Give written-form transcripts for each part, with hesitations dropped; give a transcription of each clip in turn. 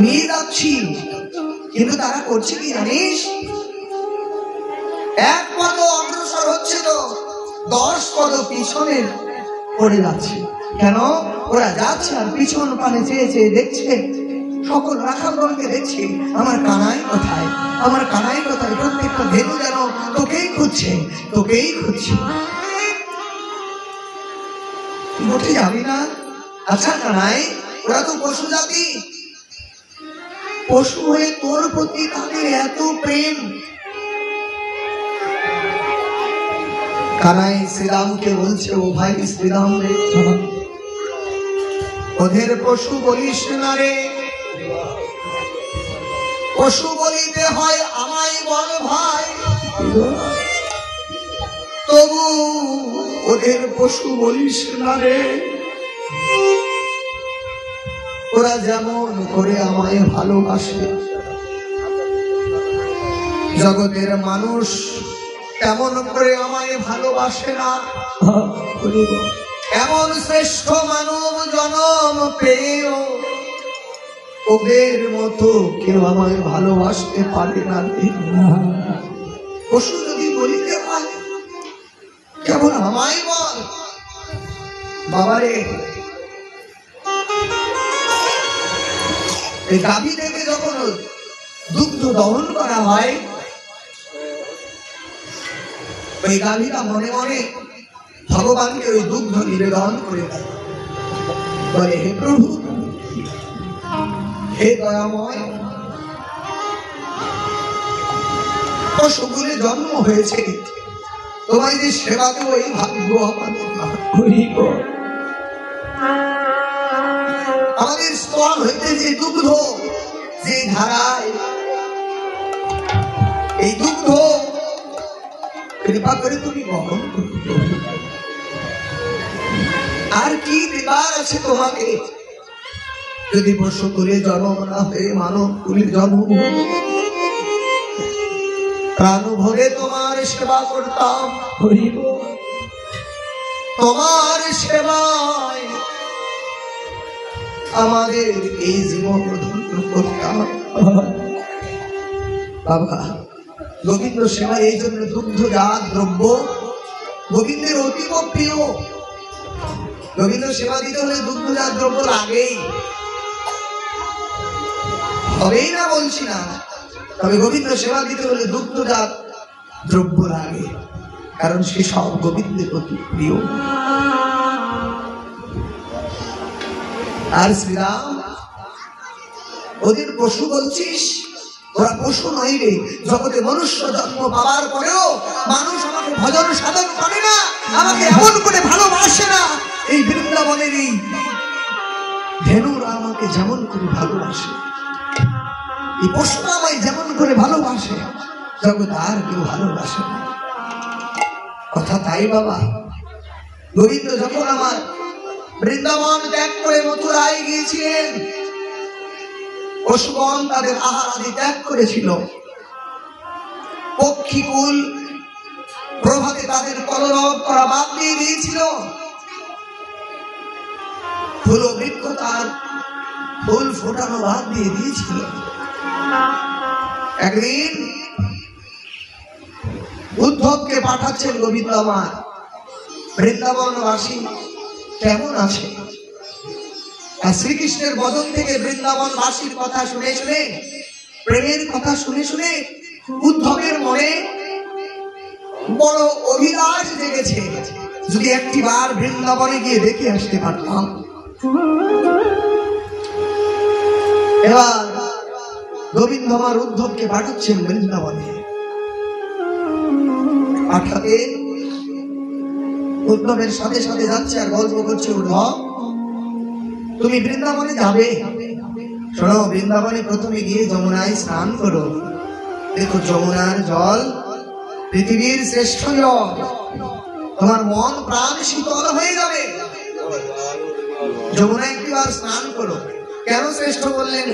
নিয়ে যাচ্ছি, কিন্তু তারা করছে কি জানিস? এক পদ অগ্রসর হচ্ছে তো 10 পদ পিছনে পড়ে যাচ্ছে। কেন? ওরা যাচ্ছে আর পিছন পানে চেয়ে চেয়ে দেখছে, সকল রাখালগণকে দেখছে, আমার কানাই কোথায়, আমার কানাই কোথায়। প্রত্যেকটা ধেনু যেন তোকেই খুঁজছে, তোকেই খুঁজছে। উঠে যাবি না? আচ্ছা কানাই, ওরা তো পশু জাতি, পশু হয়ে তোর প্রতি তাদের এত প্রেম। কানাই শ্রীরামকে বলছে, ও ভাই শ্রীরাম রে, ওদের পশু বলিস না রে, পশু বলিতে হয় আমায় বল ভাই, তবু ওদের পশু বলিস না রে। ওরা যেমন করে আমায় ভালোবাসে, জগতের মানুষ তেমন করে আমায় ভালোবাসে না। এমন শ্রেষ্ঠ মানব জনম পেয়েও ওদের মতো কেউ আমায় ভালোবাসতে পারে না। পশু যদি বলিতে পারে, কেবল আমায় বল। বাবারে, এই গাভী থেকে যখন দুগ্ধ দহন করা হয়, ওই গাভীরা মনে মনে ভগবানকে ওই দুগ্ধ নিবেদন করে দেয়, বলে, হে প্রভু, হে দয়াময়, পশুগুলি জন্ম হয়েছে, তোমায় যে সেবা দেব এই ভাগ্য আমাদের স্তন হইতে যে দুগ্ধ, যে ধারায়, এই দুগ্ধ কৃপা করে তুমি গ্রহণ করো। আর কি দেবার আছে তোমাকে? যদি পশু কুলে জন্ম না হয়ে মানব কুলে জন্ম, প্রাণ ভরে তোমার সেবা করতাম, তোমার সেবায় আমাদের এই জীবন ধন্য করতাম। বাবা, গোবিন্দ সেবা এই জন্য দুগ্ধজাত দ্রব্য গোবিন্দের অতীব প্রিয়। গোবিন্দ সেবা দিতে হলে দুগ্ধজাত দ্রব্য লাগেই, হবেই না বলছি না, তবে গোবিন্দ সেবা দিতে হলে দুগ্ধজাত দ্রব্য লাগে, কারণ সে সব গোবিন্দের অতি প্রিয়। আর শ্রীরাম, ওদের পশু বলছিস? ওরা পশু নয় রে, জগতে মনুষ্য জন্ম পাওয়ার পরেও মানুষ আমাকে ভজন সাধন করে না, আমাকে এমন করে ভালোবাসে না। এই বৃন্দাবনের এই ধেনুরা আমাকে যেমন করে ভালোবাসে, এই পশুরা আমায় যেমন করে ভালোবাসে, জগৎ আর কেউ ভালোবাসে না। কথা তাই বাবা। গোবিন্দ যখন আমার বৃন্দাবন ত্যাগ করে মথুরায় গিয়েছিলেন, পশুগণ তাদের আহার আদি ত্যাগ করেছিল, পক্ষীকুল প্রভাতে তাদের কলরব করা বাদ দিয়ে দিয়েছিল, ফুল বৃক্ষ তার ফুল ফোটানো বাদ দিয়ে দিয়েছিল। একদিন উদ্ধবকে পাঠাচ্ছেন গোবিন্দ, আমার বৃন্দাবনবাসী কেমন আছে? আর শ্রীকৃষ্ণের বদন থেকে বৃন্দাবনবাসীর কথা শুনে শুনে, প্রেমের কথা শুনে শুনে উদ্ধবের মনে বড় অভিলাষ জেগেছে, যদি একটি বার বৃন্দাবনে গিয়ে দেখে আসতে পারতাম। এবার গোবিন্দ আমার উদ্ধবকে পাঠাচ্ছেন বৃন্দাবনে। পাঠাতে উদ্ধবের সাথে সাথে যাচ্ছে আর গল্প করছে, উদ্ধব তুমি বৃন্দাবনে যাবে, শোনো, বৃন্দাবনে প্রথমে গিয়ে যমুনায় স্নান করো। দেখো যমুনার জল পৃথিবীর শ্রেষ্ঠ জল, তোমার মন প্রাণ শীতল হয়ে যাবে। যমুনায় একবার স্নান করো। কেন শ্রেষ্ঠ বললেন?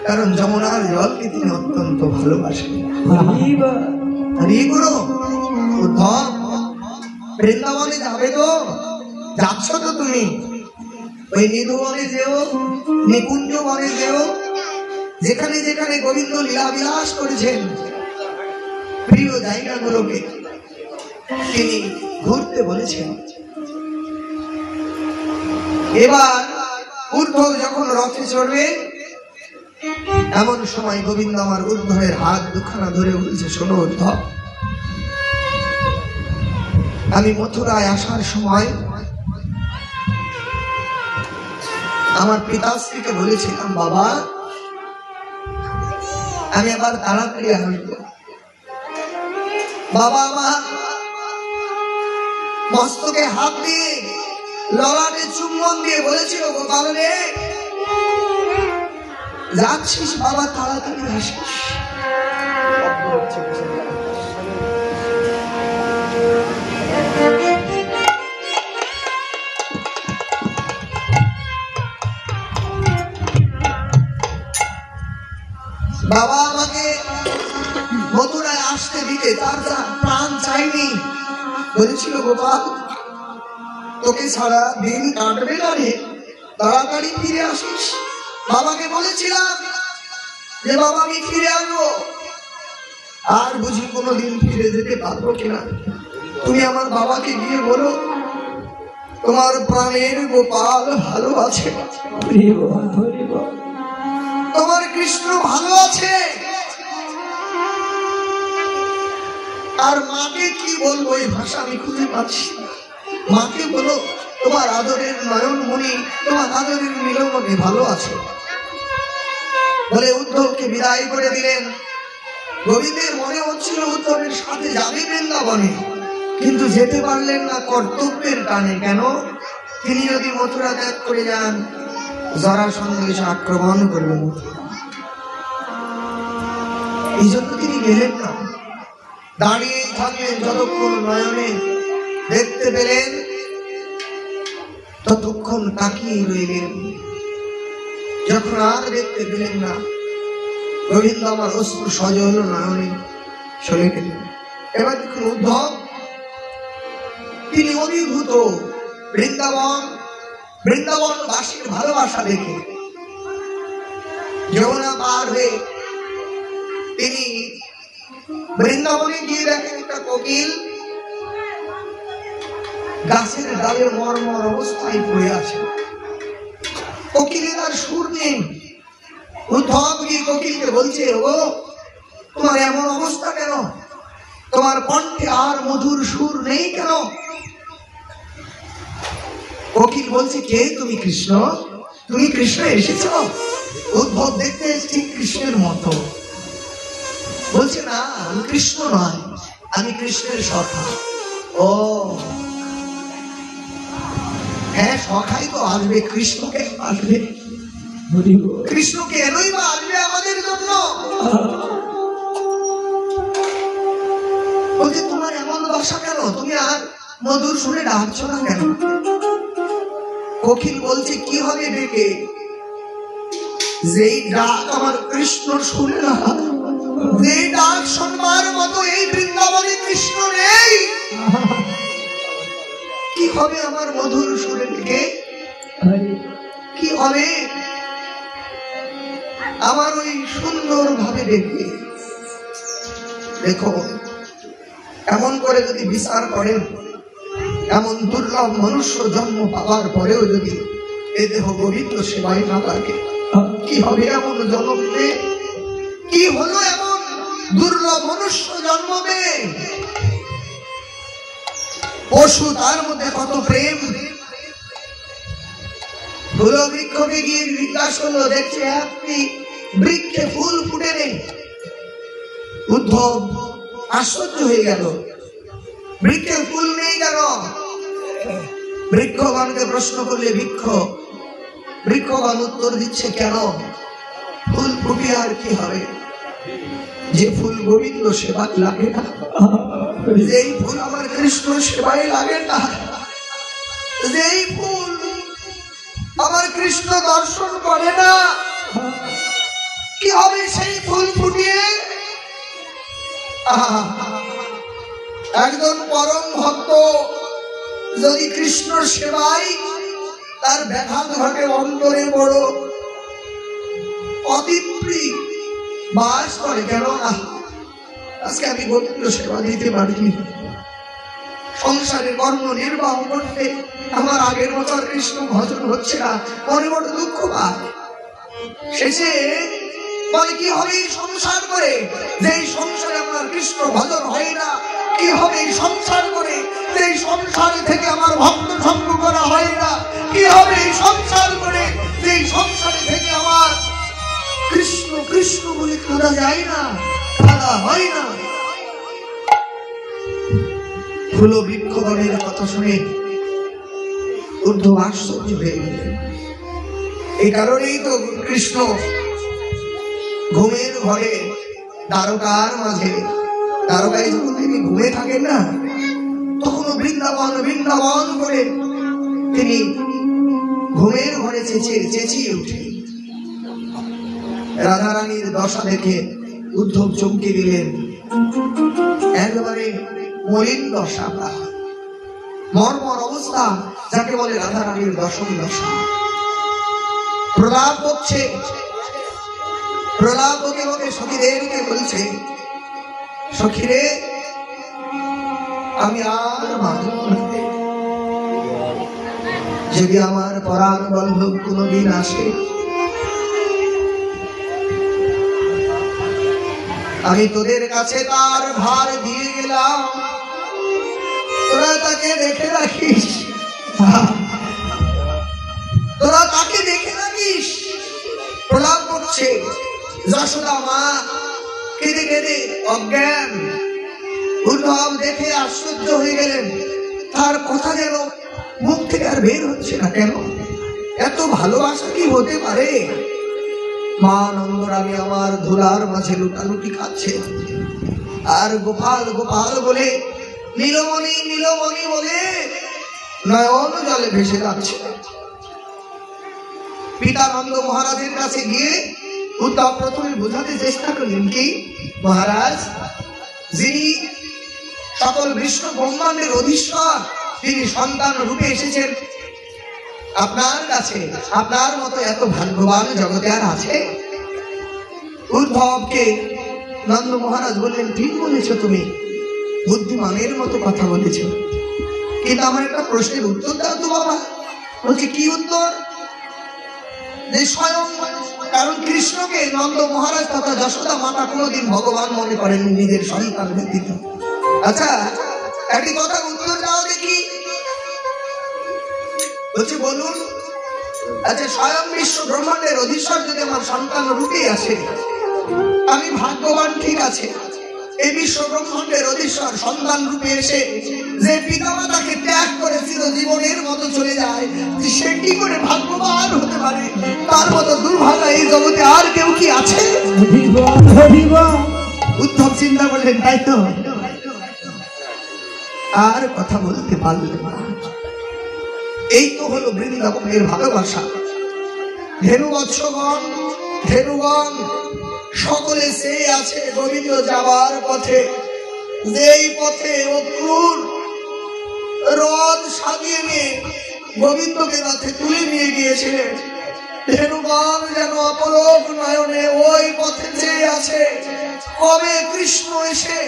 কারণ যমুনার জলকে তিনি অত্যন্ত ভালোবাসেন। উদ্ধব, বৃন্দাবনে যাবে তো? যাচ্ছ তো তুমি? ওই নিধুবনে যেও, নিকুঞ্জ বনে যেও, যেখানে যেখানে গোবিন্দ লীলা বিলাস করেছেন প্রিয় জায়গাগুলোকে তিনি ঘুরতে বলেছেন। এবার উদ্ধব যখন রথে চড়বে এমন সময় গোবিন্দ আমার উদ্ধবের হাত দুখানা ধরে বলছে, শোনো উদ্ধব, আমি মথুরায় আসার সময় আমার পিতাশ্রীকে বলেছিলাম, বাবা আমি আবার তাড়াতাড়ি আসবো। বাবা আমার মস্তকে হাত দিয়ে ললাটে চুম্বন দিয়ে বলেছিল, গোপাল রে যাচ্ছিস বাবা, তাড়াতাড়ি আসিস। বাবা আমাকে মথুরায় আসতে দিতে তার প্রাণ চাইনি, বলেছিল গোপাল তোকে সারা দিন কাটবে না রে, তাড়াতাড়ি ফিরে আসিস। বাবাকে বলেছিলাম যে বাবা আমি ফিরে আসবো, আর বুঝি কোনোদিন ফিরে যেতে পারবো কিনা। তুমি আমার বাবাকে গিয়ে বলো তোমার প্রাণের গোপাল ভালো আছে, তোমার কৃষ্ণ ভালো আছে। আর মাকে কি বলবো, এই ভাষা আমি খুঁজে পাচ্ছি না। মাকে বলো তোমার আদরের নয়নমণি, তোমার আদরের নীলমণি ভালো আছে। বলে উদ্ধবকে বিদায় করে দিলেন। গোবিন্দের মনে হচ্ছিল উদ্ধবের সাথে যাবে বৃন্দাবনে, কিন্তু যেতে পারলেন না কর্তব্যের টানে। কেন? তিনি যদি মথুরা ত্যাগ করে যান জরাসন্ধ এসে আক্রমণ করবেন, এই জন্য তিনি গেলেন না, দাঁড়িয়ে থাকলেন। যতক্ষণ নয়নে দেখতে পেলেন ততক্ষণ তাকিয়ে রইলেন। যখন আর দেখতে পেলেন না, গোবিন্দ আমার অশ্রু সজল নয়নে সরে গেলেন। এবার দেখুন উদ্ধব তিনি অভিভূত বৃন্দাবনবাসীর ভালোবাসা দেখে যমুনা পার হয়ে তিনি বৃন্দাবনে গিয়ে দেখেন একটা কোকিল গাছের ডালে মরমর অবস্থায় পড়ে আছে। কোকিলের আর সুর নেই। উদ্ধব গিয়ে কোকিলকে বলছে, ও তোমার এমন অবস্থা কেন? তোমার কণ্ঠে আর মধুর সুর নেই কেন? কোকিল বলছে, কে তুমি? কৃষ্ণ। তুমি কৃষ্ণ এসেছ? উদ্ধব দেখতে ঠিক কৃষ্ণের মতো। বলছে, না আমি কৃষ্ণ নয়, আমি কৃষ্ণের সখা। ও হ্যাঁ, সখাই তো আসবে, কৃষ্ণকে আসবে। কৃষ্ণকে এনই বা আসবে আমাদের জন্য। বলছে, তোমার এমন দশা কেন? তুমি আর মধুর শুনে ডাকছো না কেন? কোকিল বলছে, কি হবে ডেকে? যেই ডাক আমার কৃষ্ণ শুনে না, যেই ডাক শুনবার মতো এই বৃন্দাবনে কৃষ্ণ নেই, কি হবে আমার মধুর সুরে ডেকে? কি হবে আমার ওই সুন্দর ভাবে ডেকে? দেখো, এমন করে যদি বিচার করেন, এমন দুর্লভ মনুষ্য জন্ম পাওয়ার পরেও যদি এ দেহ গোবিন্দ সেবায় না লাগে, কি হবে এমন জন্মে? কি হলো এমন দুর্লভ মনুষ্য জন্মবে? পশু, তার মধ্যে কত প্রেম। ফুল বৃক্ষকে গিয়ে জিজ্ঞাসা করলো, দেখছে আপনি বৃক্ষে ফুল ফুটে নেই। উদ্ধব আশ্চর্য হয়ে গেল, বৃক্ষে ফুল নেই কেন? বৃক্ষগণকে প্রশ্ন করলে বৃক্ষগণ উত্তর দিচ্ছে, কেন ফুল ফুটে আর কি হবে? যে ফুল গোবিন্দ সেবায় লাগে না, যেই ফুল আমার কৃষ্ণ সেবায় লাগে না, যেই ফুল আমার কৃষ্ণ দর্শন করে না, কি হবে সেই ফুল ফুটিয়ে? একজন পরম ভক্ত যদি কৃষ্ণ সেবায় তার ব্যাঘাত ঘটে, অন্তরে বড় অতৃপ্ত স্ত্রী বাস করে কেন না? আজকে আমি গোবিন্দ সেবা দিতে পারিনি, সংসারের কর্ম নির্বাহ করতে আমার আগের মতো কৃষ্ণ ভজন হচ্ছে না, মনে বড় দুঃখ পায়। শেষে বলে কি হবে এই সংসার করে, যে সংসারে আমার কৃষ্ণ ভজন হয় না? কি হবে এই সংসার করে, যে সংসার থেকে আমার ভক্ত সঙ্গ করা হয় না? কি হবে এই সংসার করে, যে সংসারে থেকে আমার কৃষ্ণ কৃষ্ণ বলে কাঁদা যায় না, কাঁদা হয় না? ফুল বৃক্ষগণের কথা শুনে উদ্ধব আশ্চর্য হয়ে গেলেন। এই কারণেই তো কৃষ্ণ ঘুমের ঘরে দ্বারকার মাঝে, দ্বারকায় যখন তিনি ঘুমে থাকেন না, তখনও বৃন্দাবন বৃন্দাবন করে তিনি ঘুমের ঘরে চেঁচিয়ে উঠে। রাধারানীর দশা দেখে উদ্ধব চমকে দিলেন। একেবারে মলিন দশা, মর্মর অবস্থা, যাকে বলে রাধারানীর দশম দশা। প্রলাপ হচ্ছে, প্রলাপ হতে হতে সখীদেরকে বলছে, সখীরে আমি আর মানব না, যদি আমার পরাণ বল্লভ কোনদিন আসে, আমি তোদের কাছে তার ভার দিয়ে গেলাম, তোরা তাকে দেখে রাখিস, তোরা তাকে দেখে রাখিস। প্রলাপ করছে। যশোদা মা কেঁদে কেঁদে অজ্ঞান। উদ্ধব দেখে আশ্চর্য হয়ে গেলেন, তার কথা যেন মুখ থেকে আর বের হচ্ছে না। কেন? এত ভালোবাসা কি হতে পারে? মা নন্দরানী আমার ধুলার মাঝে লুটালুটি খাচ্ছে, আর গোপাল গোপাল বলে, নীলমণি নীলমণি বলে নয়ন জলে ভেসে যাচ্ছে। পিতা নন্দ মহারাজের কাছে গিয়ে উদ্ধব প্রথমে বোঝাতে চেষ্টা করলেন, কি মহারাজ, যিনি সকল বিশ্ব ব্রহ্মাণ্ডের অধীশ্বর, তিনি সন্তান রূপে এসেছেন আপনার কাছে, আপনার মতো এত ভাগ্যবান জগতে আর আছে? উদ্ধবকে নন্দ মহারাজ বললেন, ঠিক বলেছ তুমি, বুদ্ধিমানের মতো কথা বলেছ, কিন্তু আমার একটা প্রশ্নের উত্তর দাও তো বাবা। বলছে, কি উত্তর? যে স্বয়ং, কারণ কৃষ্ণকে নন্দ মহারাজ তথা যশোদা মাতা কোনোদিন ভগবান মনে করেন নিজের সন্তান ব্যতীত। আচ্ছা, একটি কথা উত্তর দাও দেখি। বলছে, বলুন। আচ্ছা, স্বয়ং বিশ্ব ব্রহ্মাণ্ডের অধীশ্বর যদি আমার সন্তান রূপে আসে, আমি ভাগ্যবান, ঠিক আছে। এই বিশ্ব ব্রহ্মাণ্ডের অধীশ্বর সন্তান রূপে এসে যে পিতামাতাকে ত্যাগ করে চিরজীবনের মতো চলে যায়, সে কি করে ভাগ্যবান হতে পারে? তার মতো দুর্ভাগা এই জগতে আর কেউ কি আছে? উদ্ধব চিন্তা করলেন, তাই তো আর কথা বলতে পারলেন না। এই তো হলো বৃন্দাবনের ভালোবাসা। ধেনুবৎসগণ, ধেনুগণ সকলে সে আছে গোবিন্দ যাবার পথে, যেই পথে অক্রূর রথ সাজিয়ে নিয়ে গোবিন্দকে রথে তুলে নিয়ে গিয়েছিলেন, ধেনুগণ যেন অপলক নয়নে ওই পথে চেয়ে আছে, কবে কৃষ্ণ এসে,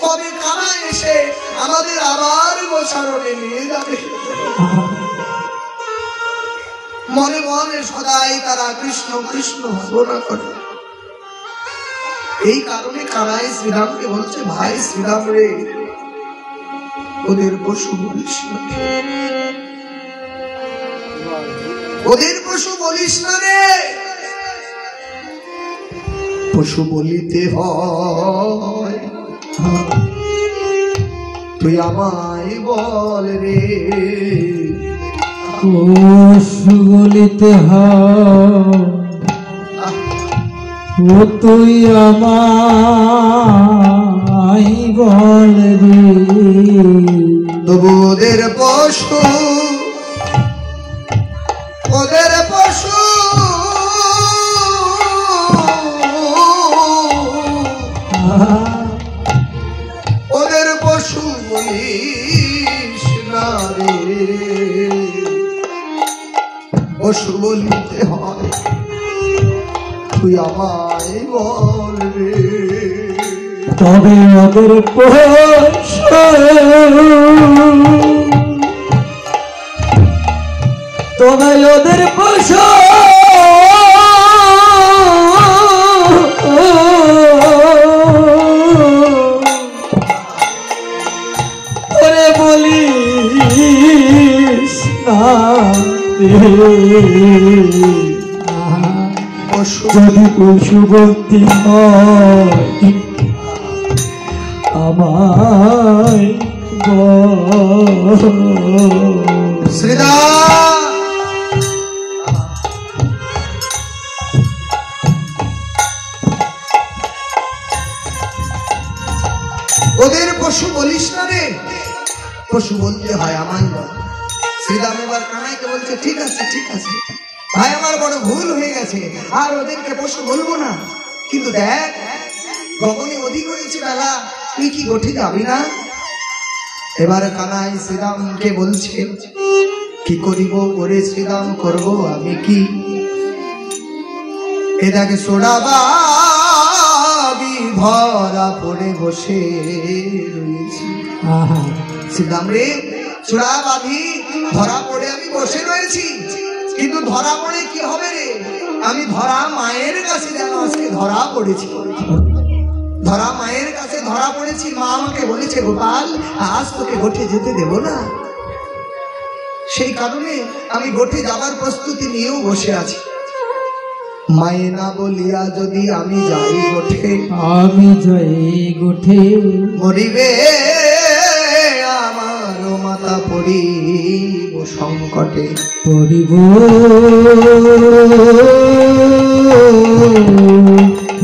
কবে কানা এসে আমাদের আবার গোচারণে নিয়ে যাবে। মনে মনে সদাই তারা কৃষ্ণ কৃষ্ণ ভাবনা করে। এই কারণে কানাই শ্রীরামকে বলছে, ভাই শ্রীরাম রে, ওদের পশু বলিস না, ওদের পশু বলিস না রে, পশু বলিতে হয়, তুই আমায় বল রে, পশু বলিতে হয়, ও তুই আমায় বল রে। তবু ওদের পশু, ওদের পশু ওদের পশু বলিস না রে, পশু বলিতে হয়, তুই আমায় বল রে। তবে ওদের তবে ওদের পোষ ওরে বলিস না যদি পশুবর্তী হয় আমায় শ্রীদা ওদের পশু বলিস না রে, পশু বলতে হয় আমায় বল। শ্রীরাম এবার কানাইকে বলছে ঠিক আছে ঠিক আছে ভাই, আমার বড় ভুল হয়ে গেছে, আর ওদেরকে পশু বলবো না। কিন্তু দেখ গগনে অধিক হয়েছে বেলা, তুই কি গোঠে যাবি না? এবার কানাই শ্রীরামকে বলছে কি করিব ওরে শ্রীরাম, করবো আমি কি? এ দেখে সোড়াবাবি ধরা পড়ে বসে রয়েছি। শ্রীরাম রে, সোড়াবাবি ধরা পড়ে আমি বসে রয়েছি, কিন্তু ধরা পড়ে কি হবে রে? আমি ধরা মায়ের কাছে যেন আজকে ধরা পড়েছি, ধরা মায়ের কাছে ধরা পড়েছি। মা আমাকে বলেছে গোপাল আজ তোকে গোঠে যেতে দেব না, সেই কারণে আমি গোঠে যাবার প্রস্তুতি নিয়েও বসে আছি। মায়ে না বলিয়া যদি আমি যাই গোঠে, আমি যাই গোঠে মরিবে আমার মাতা, পড়িব সংকটে, পড়িব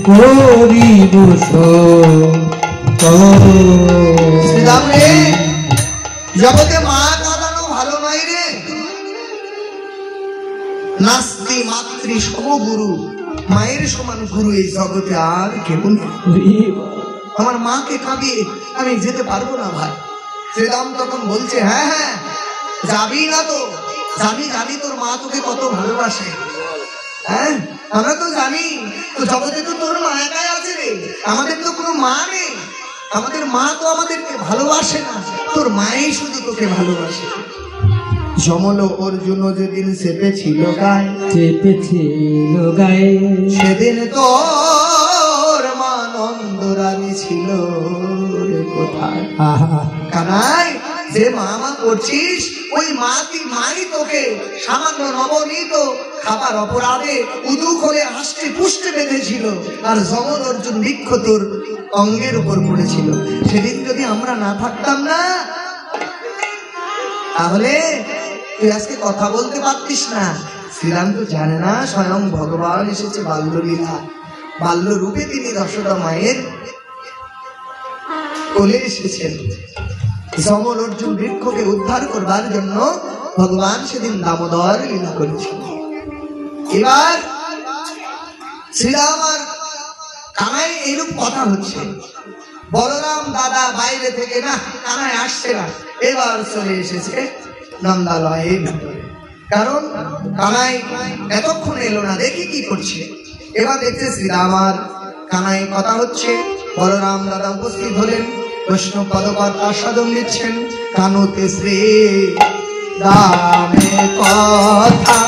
পড়িব শ্রীরাম রে, জগতে মা কাঁদানো ভালো নাই রে। নাস্তি মাতৃ সমগুরু, মায়ের সমান গুরু এই জগতে আর কেউ নেই। আমার মাকে কাঁদিয়ে আমি যেতে পারবো না ভাই। শ্রীরাম তখন বলছে হ্যাঁ হ্যাঁ যাবি না তো? জানি জানি তোর মা তোকে কত ভালোবাসে, হ্যাঁ আমরা তো জানি। তো জগতে তো তোর মা একাই আছে রে, আমাদের তো কোনো মা নেই। আমাদের মা তো আমাদেরকে ভালোবাসে না, তোর মাই শুধু তোকে ভালোবাসে। যমল অর্জুন যেদিন চেপেছিল গায়ে, চেপেছিল গায়ে, সেদিন তোর মা নন্দরানী ছিল রে কোথায়? কানাই, যে মা মা করছিস ওই মাই তোকে সামান্য নবনীত খাবার অপরাধে উদু করে হাসতে পুষ্টে বেঁধেছিল, আর যমল অর্জুন বৃক্ষ তোর অঙ্গের উপর পড়েছিল। সেদিন যদি আমরা না থাকতাম না, তাহলে তুই আজকে কথা বলতে পারতিস না। শ্রীরাম তো জানে না স্বয়ং ভগবান এসেছে বাল্যলীলা, বাল্য রূপে তিনি যশোদা মায়ের কোলে এসেছেন। যমল অর্জুন বৃক্ষকে উদ্ধার করবার জন্য ভগবান সেদিন দামোদর লীলা করেছিল। এবার শ্রীরাম আর কানাই এইরূপ কথা হচ্ছে। বলরাম দাদা বাইরে থেকে না কানাই আসছে না, এবার চলে এসেছে নন্দালয়ের ভিতরে। কারণ কানাই এতক্ষণ এলো না, দেখি কি করছে। এবার দেখছে শ্রীরাম আর কানাই কথা হচ্ছে। বলরাম দাদা উপস্থিত হলেন, বৈষ্ণব পদপাত আস্বাদন দিচ্ছেন। কানুতে শ্রী দামে কথা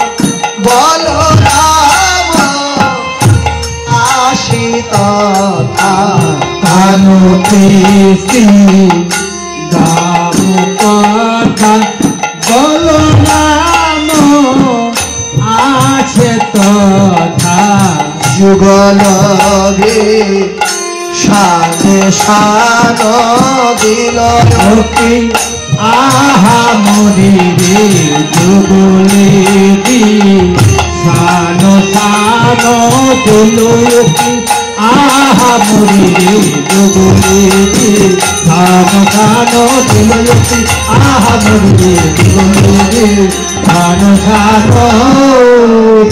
বলরাম আসি তথা, কানুতে শ্রী দাম কথা বলরাম আছে তথা, যুগলভে সাধে সান দিল ওকে আহা মরি রে যুগলে দি সানো সানো দিলকে, আহা মরি রে যুগলে দি সানো সানো দিলকে, আহা মরি রে যুগলে দি সানো সানো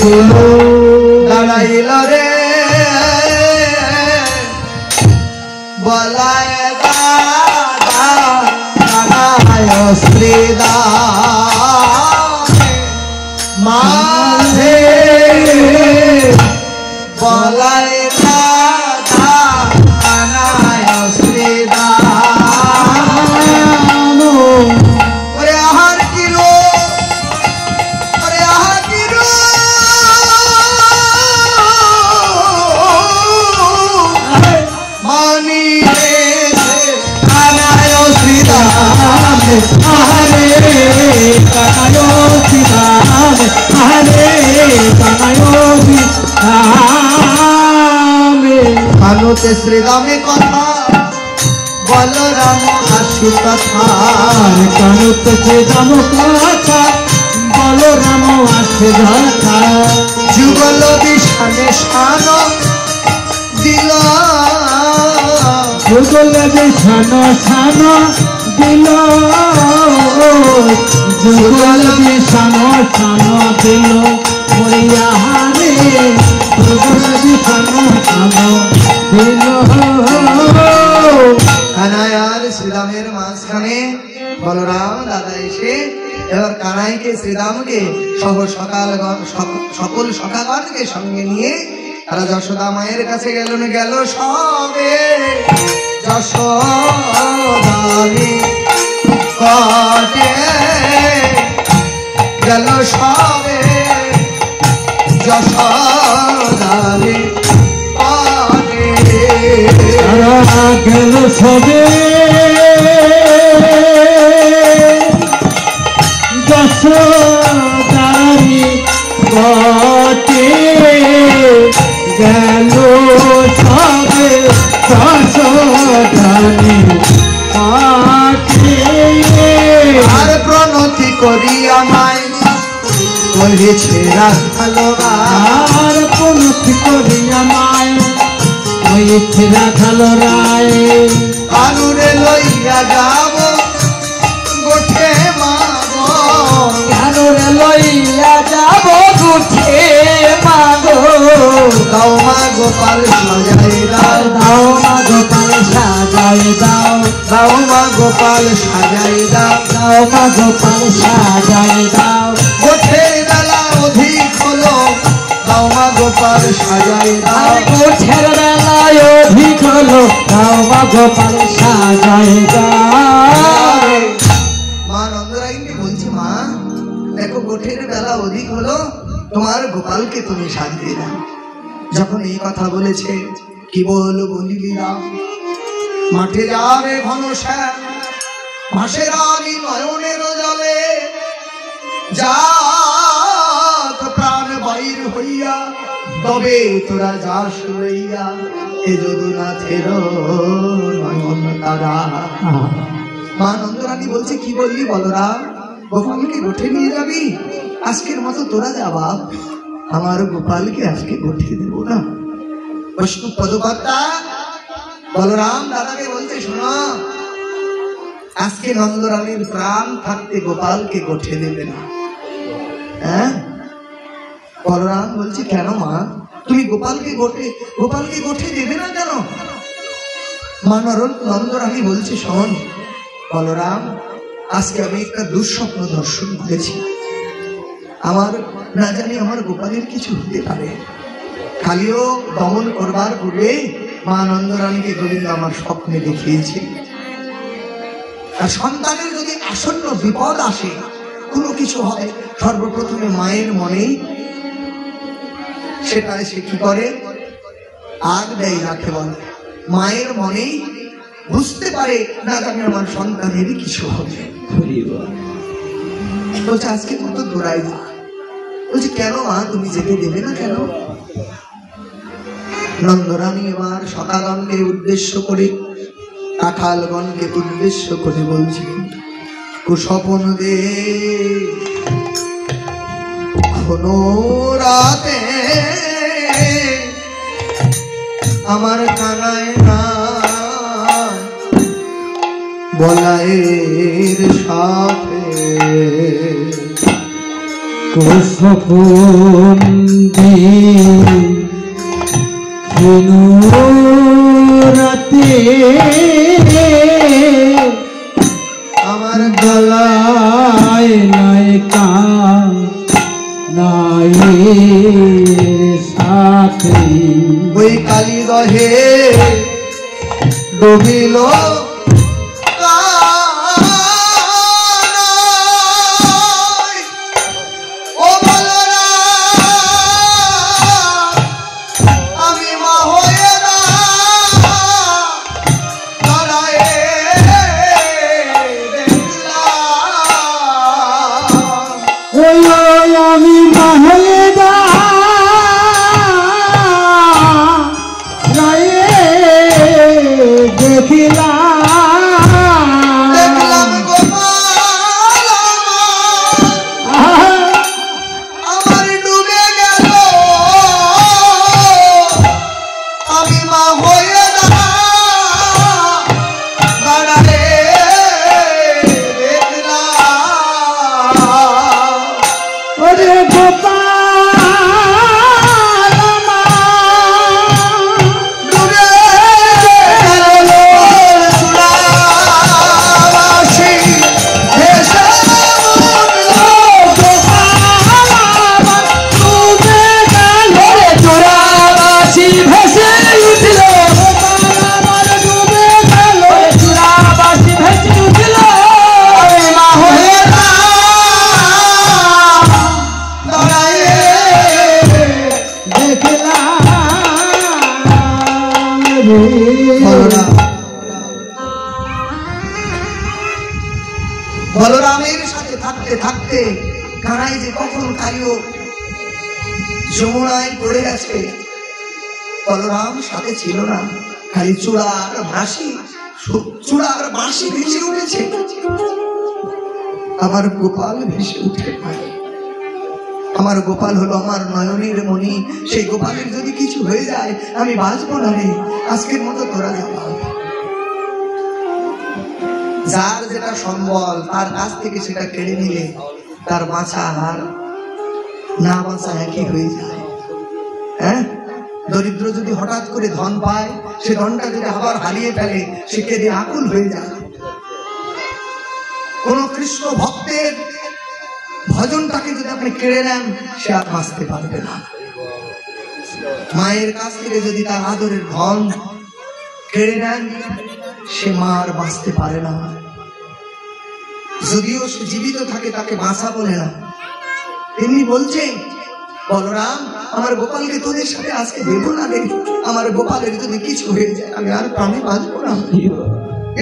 দিল। দাঁড়াইল রে বলায় দাদা কানায় শ্রীদা মাঝে বল কানায় রাধা কানায় শ্রীরাম ওরে আহার কিলো ওরে আহার কিলো মানি রে কানায় শ্রীরাম হরে কানায় শ্রীরাম হরে কানায় শ্রীরাম কানুতে শ্রীরামে কথা বলরাম আসি কথা কানুতে শ্রীরাম কথা বলরাম আসে কথা যুগল বিষানে শান দিল যুগল বিষান শান দিল যুগল বিষান শান দিল মরিয়া হারে যুগল বিষান শান দিল কানাই আর শ্রীরামের মাঝখানে বলরাম দাদা এসে এবার কানাইকে শ্রীরামকে সহ সকল সখাগণকে সঙ্গে নিয়ে তারা যশোদা মায়ের কাছে গেল সবে যশোদামি কটে গেল সবে যশোদামি কটে গেল সবে যশোদারি কটে গেল সবে যশোদারি কটে আর প্রণতি করি আমায় করেছে রাখালো আর পুনঃ করিয়া মায় হয়েছে রাখালো রায় কানুরে লইয়া যাব গোঠে মাগো কানুরে লইয়া যাব গুঠে মাগো দাও মা গোপাল সাজাই দাও দাও মা গোপাল সাজাই দাও দাও মা গোপাল সাজাই দাও দাও মা গোপাল সাজাই দাও গোঠের বেলা অধিক হলো দাও মা গোপাল সাজাই দাও আর গোঠের বেলায় অধিক হলো দাও মা গোপাল সাজাই দাও মা নন্দরাইকে বলছি মা দেখো গোঠের বেলা অধিক হলো তোমার গোপালকে তুমি সাজিয়ে দাও যখন এই কথা বলেছে কি বলিলি রাম মাঠে যাবে ঘন শ্যাম ভাসে রানী নয়নের জলে যাক প্রাণ বাইর হইয়া তবে তোরা যাস লইয়া এ যদুনাথের নয়ন তারা মা নন্দরানী বলছে কি বললি বলরাম গোপালকে গোঠে নিয়ে যাবি আজকের মতো তোরা যা বাপ আমার গোপালকে আজকে গোঠে দেবো না বৈষ্ণব পদকর্তা বলরাম দাদাকে বলছে শোনো আজকে নন্দরানীর প্রাণ থাকতে গোপালকে গোঠে দেবে না হ্যাঁ বলরাম বলছে কেন মা তুমি গোপালকে গোঠে দেবে না কেন মা নন্দরানী বলছে শোন বলরাম আজকে আমি একটা দুঃস্বপ্ন দর্শন করেছি আমার না জানি আমার গোপালের কিছু হতে পারে খালিও দমন করবার পূর্বে মা নন্দরানীকে গোবিন্দ আমার স্বপ্নে দেখিয়েছে আর সন্তানের যদি আসন্ন বিপদ আসে কোনো কিছু হয় সর্বপ্রথমে মায়ের মনেই সেটা সে কি করে আগ দেয় রাখে বলে মায়ের মনেই বুঝতে পারে না জানি আমার সন্তানেরই কিছু হবে বলছে আজকে কত দৌড়াই যা বলছে কেন মা তুমি যেতে দেবে না কেন নন্দরানী এবার সকাগণকে উদ্দেশ্য করে রাখালগণকে উদ্দেশ্য করে বলছে কুস্বপন দে কোনো রাতে আমার কানায় না বলায়ের সাথে কুস্বপন দে রাতে আমার গলায় নাই নাই সাথে ওই বিরহে ডুবিল আমি মাহলে দেখলাম গোপাল আমার ডুবে গেল আমি মা হয়ে দাঁড়ালে দেখলাম ওরে গোপাল ডুবে গেল চূড়াবাসী ভেসে উঠল চূড়াবাসী ভেসে উঠল চূড়াবাসী ভেসে উঠল আমি মা হয়ে দাঁড়ায় বলরামের সাথে থাকতে থাকতে কানাই যে কখন কালিও যমুনায় পড়ে গেছে বলরাম সাথে ছিল না, খালি চূড়া আর বাঁশি ভেসে উঠেছে। আমার গোপাল ভেসে উঠে পারে। আমার গোপাল হলো আমার নয়নের মণি, সেই গোপালের যদি কিছু হয়ে যায় আমি বাঁচবো না রে। আজকের মতো তোরা যাবা, যার যেটা সম্বল তার কাছ থেকে সেটা কেড়ে নিলে তার বাঁচা আর না বাঁচা একই হয়ে যায়। হ্যাঁ, দরিদ্র যদি হঠাৎ করে ধন পায়, সে ধনটা যদি আবার হারিয়ে ফেলে সে কেঁদে আকুল হয়ে যায়। কোন কৃষ্ণ ভক্তের ভজনটাকে যদি আপনি কেড়ে নেন সে আর বাঁচতে পারবে না। মায়ের কাছ থেকে যদি তার আদরের ধন কেড়ে নেন সে মা আর বাঁচতে পারে না। যদিও সে জীবিত থাকে তাকে বাঁচা বলে না। তিনি বলছেন বলরাম আমার গোপালকে তোদের সাথে আজকে দেবো না রে, আমার গোপালের যদি কিছু হয়ে যায় আমি আর প্রাণে বাঁচবো না।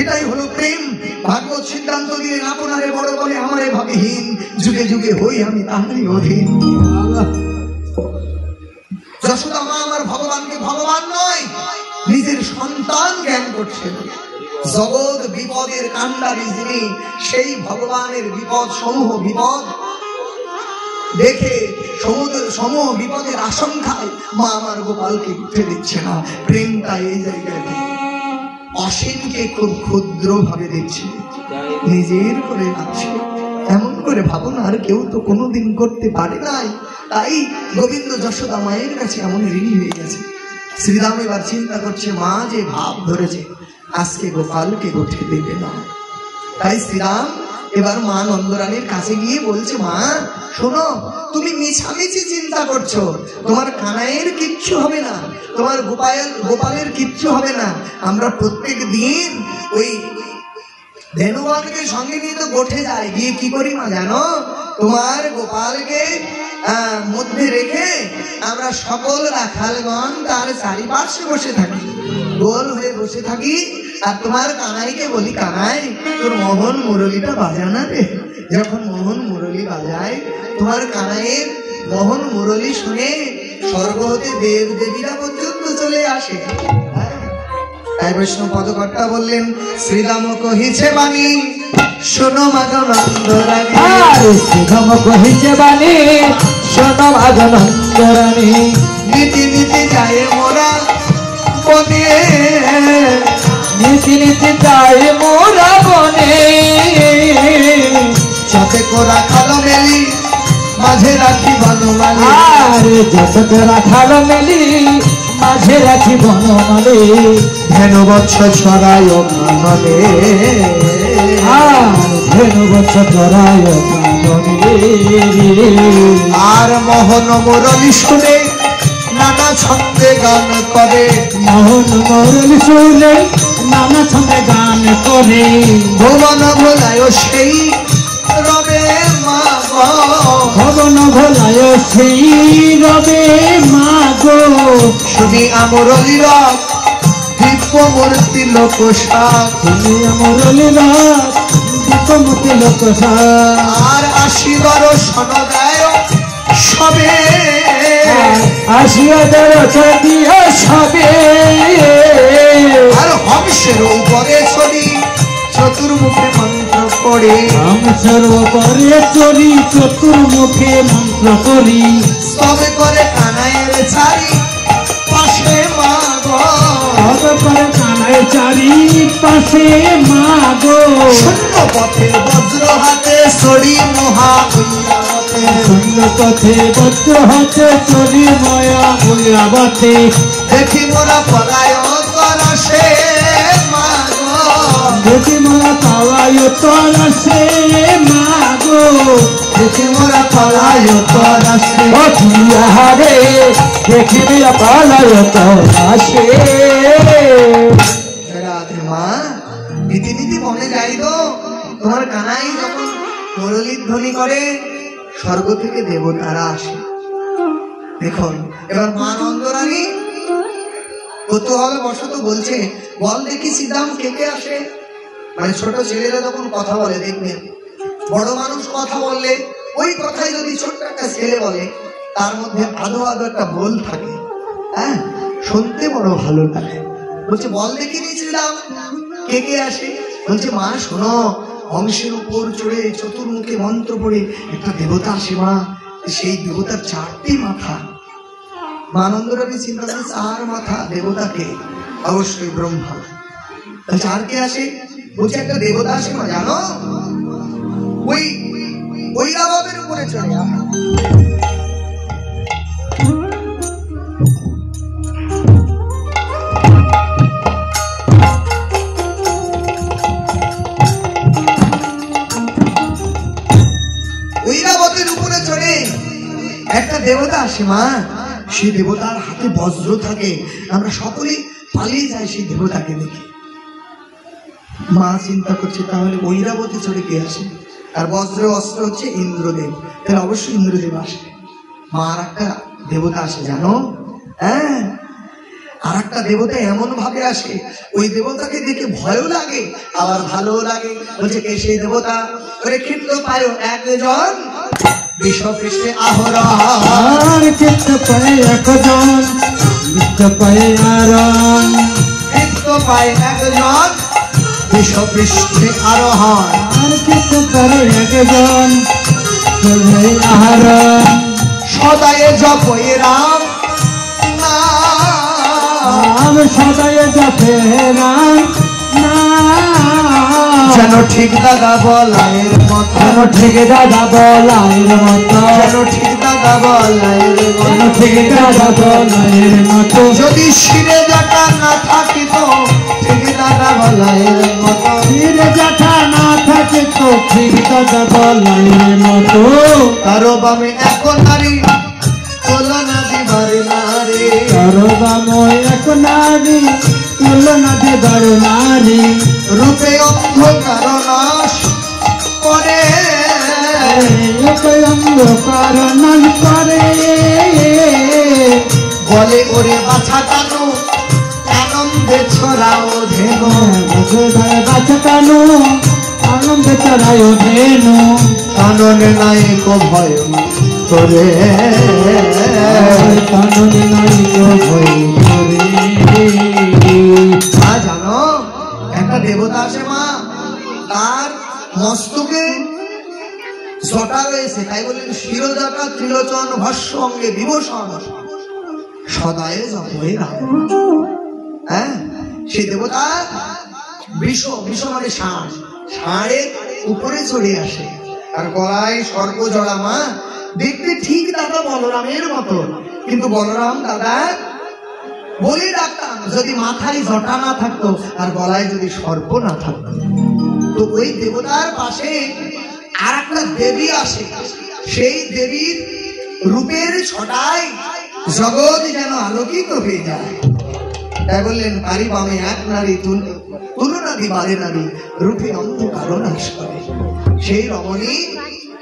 এটাই হলো প্রেম। ভাগবত সিদ্ধান্ত দিয়ে আপনারে বড় বলে আমারে ভাবিহীন, যুগে যুগে হই আমি তাহারই অধীন। যশোদা মা আমার ভগবানকে ভগবান নয় নিজের সন্তান জ্ঞান করছেন। জগৎ বিপদের কাণ্ডারী যিনি, সেই ভগবানের বিপদ সমূহ বিপদ দেখে সমূহ বিপদের আশঙ্কায় মা আমার গোপালকে উঠে দিচ্ছে না। প্রেমটা এই জায়গায় অসীমকে খুব ক্ষুদ্র ভাবে দেখছে, নিজের করে ভাবছে। এমন করে ভাবনা আর কেউ তো কোনোদিন করতে পারে নাই। তাই গোবিন্দ যশোদা মায়ের কাছে এমন ঋণী হয়ে গেছে। শ্রীরাম এবার চিন্তা করছে মা যে ভাব ধরেছে আজকে গোপালকে উঠে দেবে না। তাই শ্রীরাম এবার মা নন্দরানীর কাছে গিয়ে বলছে মা শোনো, তুমি মিছামিছি চিন্তা করছো, তোমার কানাইয়ের কিচ্ছু হবে না, তোমার গোপালের কিচ্ছু হবে না। আমরা প্রত্যেক দিন ওই ধেনুবানকে সঙ্গে নিয়ে তো গোঠে যাই, গিয়ে কি করি মা জানো, তোমার গোপালকে মধ্যে রেখে আমরা সকল রাখালগণ তার চারিপাশে বসে থাকি, গোল হয়ে বসে থাকি। আর তোমার কানাইকে বলি কানাই তোর মোহন মুরলিটা বাজানা রে। যখন মোহন মুরলি বাজায় তোমার কানাইয়ের মোহন মুরলি শুনে স্বর্গ হতে দেব দেবীরা পর্যন্ত চলে আসে। তাই বৈষ্ণব পদকর্তা বললেন শ্রীরাম কহিছে বাণী শোনো মাগো নন্দরানী, শ্রীরাম কহিছে বাণী শোনো মাগো নন্দরানী, নীতি নীতি যায় মোরা বনে, নীতি নীতি যায় মোরা বনে, সাথে কোরা খালো মেলি মাঝে রাখি বনমালী, আরে যত রাখালো মেলি মাঝে রাখি বনমালী, ধেনু বৎস ছড়ায় কাননে, আর ধেনু বৎস ছড়ায় কাননে। আর মোহন মুরলি শুনে না নানা ছন্দে গান করে, মোহন মুরলী সুরে নানা ছন্দে গান করে, ভুবন ভোলায় সেই রবে মা গো, ভবন ভোলায় সেই রবে মা গো, শুনি আমরলির দিব্য মূর্তি লোকসার, তুমি মুরলী রাত দীপমতি লোকসা, আর আসিবার সনদায় সবে, আসিয়া দরজা দিয়া সবে, আর হংসের উপরে চলি চতুর্মুখে মন্ত্র পড়ে, হংসের উপরে চড়ি চতুর্মুখে মন্ত্র করি, তবে করে কানাইয়ের চারি পাশে মা গো, তবে করে কানায় চারি পাশে মা গো, শূন্য পথে বজ্র হাতে ছড়ি মহা উল্লাসে, শূন্য পথে বজ্র হাতে চড়ি মায়া উল্লাবাতে, দেখি মোরা পলায় তরাসে মা গো, দেখি মোরা পাওয়ায় তোরা সে মা গো, দেখি মোরা পলায় তরাসে, ও হারে দেখি মোরা পালায় তোরা সে, রাধে মা নীতি নীতি মনে যাই তো, তোমার কানাই যখন মুরলীর ধ্বনি করে স্বর্গ থেকে দেবতারা আসে। দেখুন এবার মা নন্দরানী কৌতূহল বশত বলছে, বল দেখি সিদ্ধাম কে কে আসে। মানে ছোট ছেলেরা যখন কথা বলে দেখবেন, বড় মানুষ কথা বললে ওই কথাই যদি ছোট্ট একটা ছেলে বলে তার মধ্যে আদো আদো একটা বোল থাকে, হ্যাঁ শুনতে বড় ভালো লাগে। বলছে বল দেখি নিয়েছিলাম কে কে আসে। বলছে মা শোনো, হংসের উপর চড়ে চতুর্মুখে মন্ত্র পড়ে একটা দেবতা আসে মা, সেই দেবতার 4টি মাথা। মানন্দরানী চিন্তা করে 4 মাথা দেবতাকে, অবশ্যই ব্রহ্মা। আর কে আসে? বলছে একটা দেবতা আসে মা জানো, ওই ঐরাবতের উপরে চড়ে। ঐরাবতের উপরে চড়ে একটা দেবতা আসে মা, সেই দেবতার হাতে বজ্র থাকে, আমরা সকলেই পালিয়ে যাই সেই দেবতাকে দেখে। মা চিন্তা করছে তাহলে ঐরাবতী চড়ে কে আসে, আর বজ্র অস্ত্র হচ্ছে ইন্দ্রদেব, তাহলে অবশ্যই ইন্দ্রদেব আসে। মা আর একটা দেবতা আসে জানো, হ্যাঁ আর একটা দেবতা এমন ভাবে আসে, ওই দেবতাকে দেখে ভয়ও লাগে আবার ভালো লাগে। বলছে কে সেই দেবতা? ওরে ক্ষিপ্ত পায় একজন বিশ্বপৃষ্ঠে আহরণ, ক্ষিপ্ত পায় একজন নিত্য পায় আরণ, ক্ষিপ্ত পায় একজন বিশ্বপৃষ্ঠে আরোহণ, আর ক্ষিপ্ত করে একজন চলে আহরণ, সদায় জপয়ে রাম নাম, সদায় জপে রাম নাম, যেন ঠিক দাদা বলায়ের মতো, যেন ঠিক দাদা বলাইয়ের মতো, যেন ঠিক দাদা বলায়ের যেন মতো, ঠিক দাদা বলাইয়ের মতো, যদি শিরে জাটা না থাকিত ঠিক দাদা বলায়ের মতো, ফিরে যাঠা না থাকে তো ঠিক দাদা বলাইয়ের মতো, কারো বামে এক নারী তুলনা দিবার নারী, কারো বাময় এক নারী তুলনা দেবার নারী, রূপে অন্ধকার নাশ করে, অন্ধকার নাশ করে, বলে ওরে বাছা কানু আনন্দে ছড়াও ধেনু, বাচ্চা কানু আনন্দে চড়ায় ধেনু, কাননে নাই কো ভয় তোরে, কাননে নাই কো ভয় করে। মা জানো একটা দেবতা আসে মা, তার মস্তকে জটা রয়েছে, তাই বলে শিরজটা ত্রিলোচন ভস্য অঙ্গে বিভূষণ, সদায় জপয়ে রাম। হ্যাঁ সেই দেবতা বিষ, বিষ মানে ষাঁড়, ষাঁড়ের উপরে চড়ে আসে, আর গলায় সর্প জড়া মা, দেখতে ঠিক দাদা বলরামের মতো, কিন্তু বলরাম দাদা বলি ডাকতাম যদি মাথায় জটা না থাকতো আর গলায় যদি সর্প না থাকতো। তো ওই দেবতার পাশে আর একটা দেবী আসে, সেই দেবীর রূপের ছটায় জগৎ যেন আলোকিত হয়ে যায়। তাই বললেন পারি বামে এক নারী তুলনা দিবারে নারী রূপে অন্ধকার নাশ করে। সেই রমণী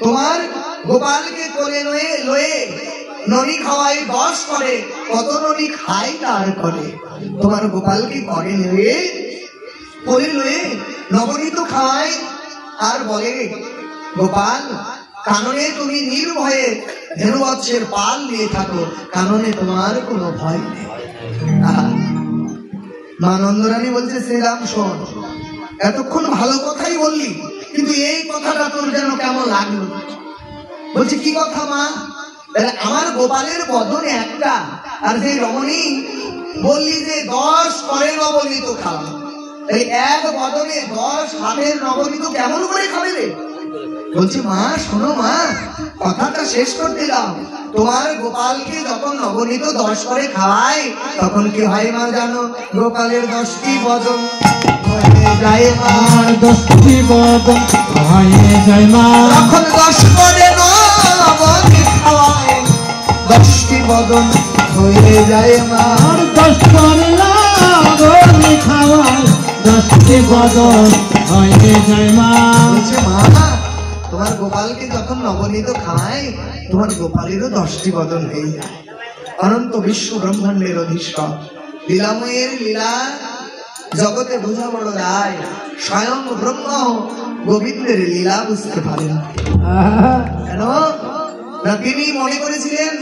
তোমার গোপালকে কোলে লয়ে ননি খাওয়াই বস করে, কত ননি খাই তার করে। তোমার গোপালকে করে লয়ে কোলে লয়ে নবনীত খাওয়াই আর বলে গোপাল কাননে তুমি নির্ভয়ে ধেনুবৎসের পাল নিয়ে থাকো, কাননে তোমার কোনো ভয় নেই। মা নন্দরানী বলছে শ্রীরাম শোন, এতক্ষণ ভালো কথাই বললি, কিন্তু এই কথাটা তোর যেন কেমন লাগলো। বলছে কি কথা মা? আমার গোপালের বদনে একটা, আর যে রমণী বললি যে 10 করে নবনীত খাওয়া, এই এক বদনে 10 হাতের নবনীত কেমন করে খাবে রে? বলছে মা শোনো মা, কথাটা শেষ করতে দাও। তোমার গোপালকে যখন নবনীত 10 করে খাওয়ায় তখন কি হয় মা জানো? গোপালের 10টি বদন হয়ে যায় মা, 10টি বদন হয়ে যায় মা। তখন 10 করে নবনীত খাওয়ায় 10টি বদন হয়ে যায় মা। 10 করে নবনীত খাওয়ায় 10টি বদন হয়ে যায় মা। বলছে মা তোমার গোপালকে যখন নবনীত খায় তোমার গোপালেরও 10টি বদন হয়ে যায়। অনন্ত বিশ্ব ব্রহ্মাণ্ডের অধীশ্বর লীলাময়ের লীলা জগতে বোঝা বড় দায়। স্বয়ং ব্রহ্ম গোবিন্দের লীলা বুঝতে পারেন কেন না? তিনি মনে করেছিলেন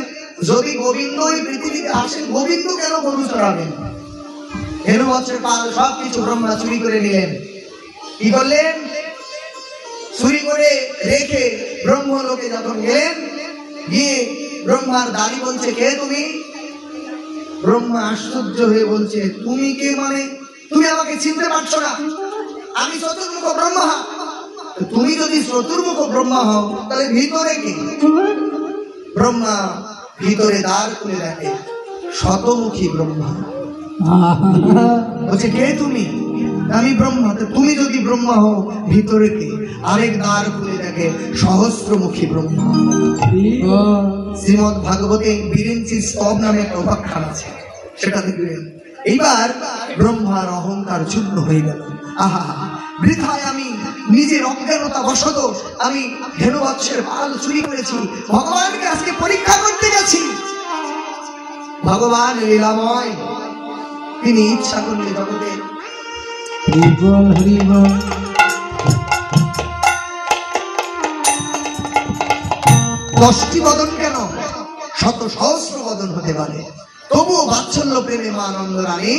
যদি গোবিন্দ এই পৃথিবীতে আসেন, গোবিন্দ কেন গরু চড়াবেন? ধেনুবৎসের পাল সবকিছু ব্রহ্মা চুরি করে নিলেন। কি করলেন? চুরি করে রেখে ব্রহ্মলোকে যখন গেলেন, গিয়ে ব্রহ্মার দাঁড়ি বলছে কে তুমি? ব্রহ্মা আশ্চর্য হয়ে বলছে তুমি কে? মানে তুমি আমাকে চিনতে পারছো না? আমি চতুর্মুখ ব্রহ্মা। তুমি যদি চতুর্মুখ ব্রহ্মা হও তাহলে ভিতরে কে? ব্রহ্মা ভিতরে দ্বার খুলে দেখে শতমুখী ব্রহ্মা। বলছে কে তুমি? আমি ব্রহ্মা। তুমি যদি ব্রহ্মা হও ভিতরে কে? আরেক দ্বার খুলে দেখে সহস্রমুখী ব্রহ্মা। শ্রীমদ ভাগবতে বিরিঞ্চি স্তব নামে একটা উপাখ্যান আছে, সেটা দেখবেন। এইবার ব্রহ্মার অহংকার চূর্ণ হয়ে গেল। আহা বৃথায় আমি নিজের অজ্ঞানতা বশত আমি ধেনুবৎসের পাল চুরি করেছি, ভগবানকে আজকে পরীক্ষা করতে গেছি। ভগবান লীলাময়, তিনি ইচ্ছা করলে জগতে হরিবল হরিবল 10টি বদন কেন, শত সহস্র বদন হতে পারে। তবুও বাৎসল্য প্রেমে মা নন্দরানী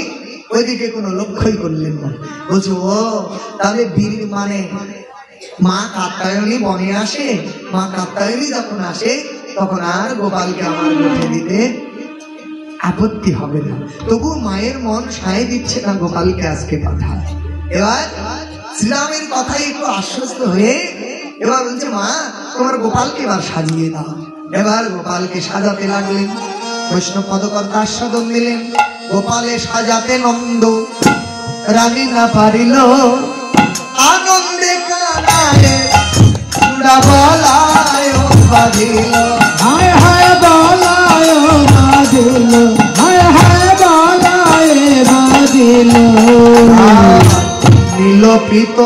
ওইদিকে কোনো লক্ষ্যই করলেন না। বলছো ও তাহলে মানে মা কাত্যায়নী বনে আসে, মা কাত্যায়নী যখন আসে তখন আর গোপালকে আমার মুখে দিতে আপত্তি হবে না। তবু মায়ের মন সায় দিচ্ছে না গোপালকে আজকে পাঠায়। এবার শ্রীরামের কথাই একটু আশ্বস্ত হয়ে এবার বলছে মা তোমার গোপালকে এবার সাজিয়ে দাও। এবার গোপালকে সাজাতে লাগলেন, বৈষ্ণব পদকর্তা আস্বাদন দিলেন। গোপালে সাজাতে নন্দ রানী না পারিল, আনন্দে কানায় চূড়া বলায় বাজিল। হায় হায় বলায় বাজিল, হায় হায় বলায় বাজিল। নীলপিত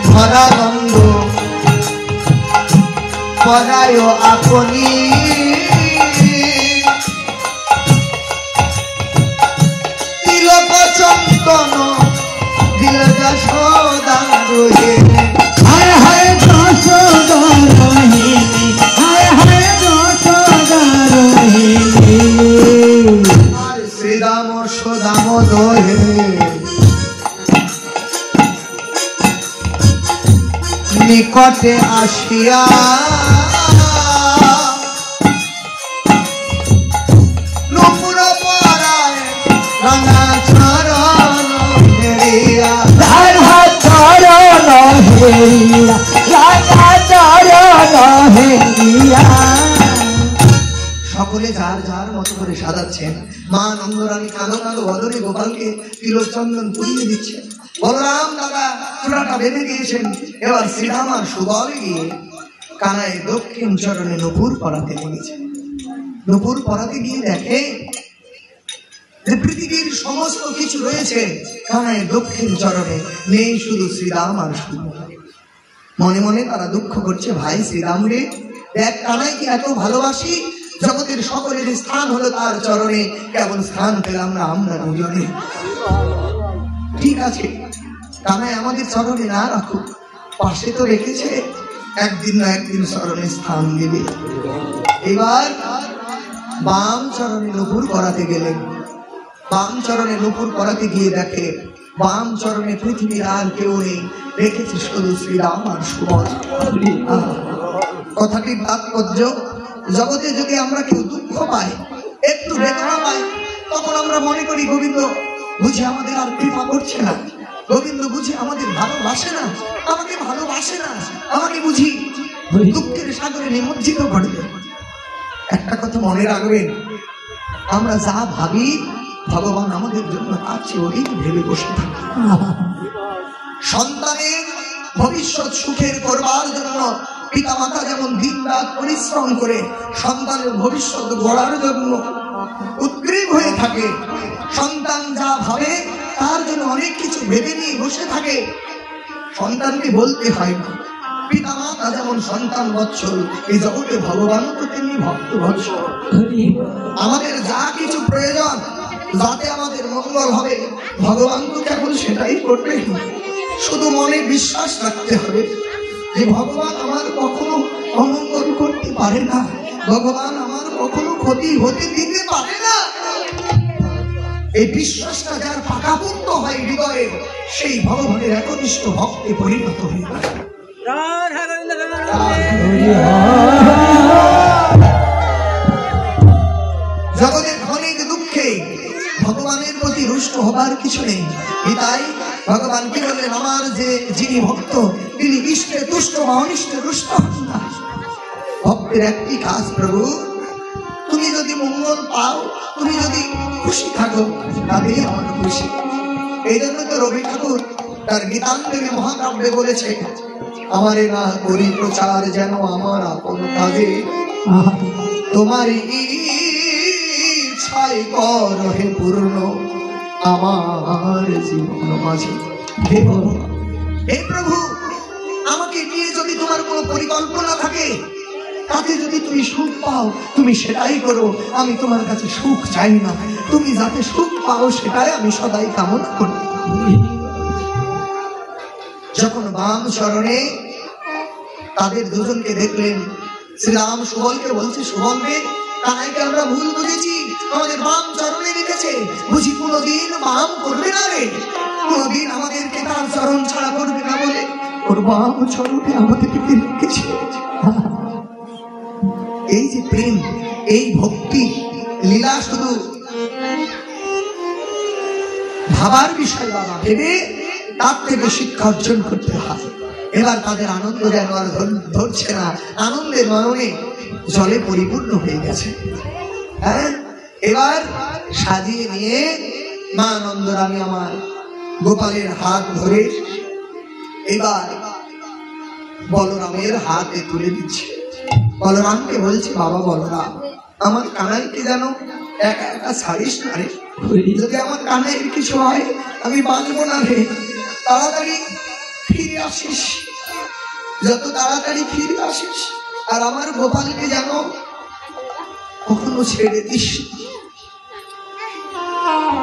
ধরা দ্বন্দ্ব পরায় আপনি, তিলক চন্দন দিল যশোদা রোহিণী। হায় হায় যশোদা রোহিণী, হায় হায় যশোদা রোহিণী। আর শ্রীরাম সদাম দোহে নিকটে আসিয়া নুপুর পরায় রাঙা চরণ হেরিয়া। রাঙা চরণ হেরিয়া, রাঙা চরণ হেরিয়া। সকলে যার যার মতো করে সাজাচ্ছেন। মা নন্দরানী কালো কালো বদনে গোপালকে তিলক চন্দন পরিয়ে দিচ্ছেন। বলরাম দাদা চূড়াটা বেঁধে দিয়েছেন। এবার শ্রীরাম আর সুবল গিয়ে কানায় দক্ষিণ চরণে নূপুর পরাতে লেগেছে। নুপুর পরাতে গিয়ে দেখে যে পৃথিবীর সমস্ত কিছু রয়েছে কানাইয়ের দক্ষিণ চরণে, নেই শুধু শ্রীরাম আর শুধু। মনে মনে তারা দুঃখ করছে, ভাই শ্রীরাম রে, দেখ কানাইকে এত ভালোবাসি, জগতের সকলের স্থান হলো তার চরণে, কেমন স্থান পেলাম না আমরা দুজনে। ঠিক আছে, কানাই আমাদের চরণে না রাখুক, পাশে তো রেখেছে, একদিন না একদিন চরণে স্থান দেবে। এবার বাম চরণে নুপুর করাতে গেলেন। বাম চরণে নুপুর করাতে গিয়ে দেখে বাম চরণে পৃথিবীর আর কেউ নেই, রেখেছে শুধু শ্রীরাম আর সুবল। কথাটির তাৎপর্য, জগতে যদি আমরা কেউ দুঃখ পাই, একটু বেদনা পাই, তখন আমরা মনে করি গোবিন্দ বুঝি আমাদের আর কৃপা করছে না, গোবিন্দ বুঝি আমাদের ভালোবাসে না, আমাকে ভালোবাসে না, আমাকে বুঝি দুঃখের সাগরে নিমজ্জিত করবে। একটা কথা মনে রাখবেন, আমরা যা ভাবি ভগবান আমাদের জন্য আছে ওই ভেবে বসে থাকি। সন্তানের ভবিষ্যৎ সুখের করবার জন্য পিতামাতা যেমন দিন রাত পরিশ্রম করে সন্তানের ভবিষ্যৎ গড়ার জন্য উদ্গ্রীব হয়ে থাকে, সন্তান যা ভাবে তার জন্য অনেক কিছু ভেবে নিয়ে বসে থাকে। সন্তানকে বলতে হয় না, পিতামাতা যেমন সন্তান বৎসল, এই জগতে ভগবানও তো তেমনি ভক্ত বৎসল। আমাদের যা কিছু প্রয়োজন যাতে আমাদের মঙ্গল হবে, ভগবান তো কেবল সেটাই করবে। শুধু মনে বিশ্বাস রাখতে হবে যে ভগবান আমার কখনো অমঙ্গল করতে পারে না, ভগবান আমার কখনো ক্ষতি হতে দিতে পারে না। এই বিশ্বাসটা যার পাকাপোক্ত হয় হৃদয়ে, সেই ভগবানের একনিষ্ঠ ভক্তে পরিণত হয়ে যায়। জগতের অনেক দুঃখে ভগবানের প্রতি রুষ্ট হবার কিছু নেই। তাই ভগবান কি বললেন, আমার যে যিনি ভক্ত তিনি ইষ্টে তুষ্ট বা অনিষ্টে রুষ্ট হন না। ভক্তের একটি কাজ, প্রভু তুমি যদি মঙ্গল পাও, তুমি যদি খুশি থাকো, তাতেই আমার খুশি। এই জন্য তো রবি ঠাকুর তার গীতাঞ্জলি মহাকাব্যে বলেছে, আমারে না করি প্রচার যেন আমার আপন কাজে, তোমার ইচ্ছাই কর হে পূর্ণ আমার জীবন মাঝে। হে প্রভু, আমাকে নিয়ে যদি তোমার কোনো পরিকল্পনা থাকে, তাতে যদি তুমি সুখ পাও তুমি সেটাই করো, আমি তোমার কাছে সুখ চাই না, তুমি যাতে সুখ পাও সেটাই আমি সদাই কামনা করি। যখন বাম চরণে তাদের দুজনকে দেখলেন, শ্রীরাম সুবলকে বলছে, সুবল রে, কানাইকে আমরা ভুল বুঝেছি, আমাদের বাম চরণে রেখেছে, বুঝি কোনোদিন বাম করবে না রে, কোনোদিন আমাদেরকে তার চরণ ছাড়া করবে না বলে ওর বাম চরণে আমাদেরকে রেখেছে। এই যে প্রেম, এই ভক্তি লীলা শুধু ভাবার বিষয় বাবা, ভেবে তার থেকে শিক্ষা অর্জন করতে হয়। এবার তাদের আনন্দ যেন আর ধরছে না, আনন্দের নয়নে জলে পরিপূর্ণ হয়ে গেছে। হ্যাঁ, এবার সাজিয়ে নিয়ে মা আনন্দরানী আমার গোপালের হাত ধরে এবার বলরামের হাতে তুলে দিচ্ছে। বলরামকে বলছে, বাবা বলরাম, আমার কানাইকে যেন একা একা ছাড়িস না রে, যদি আমার কানাইয়ের কিছু হয় আমি বাঁচবো না রে, তাড়াতাড়ি ফিরে আসিস, যত তাড়াতাড়ি ফিরে আসিস, আর আমার গোপালকে যেন কখনো ছেড়ে দিস।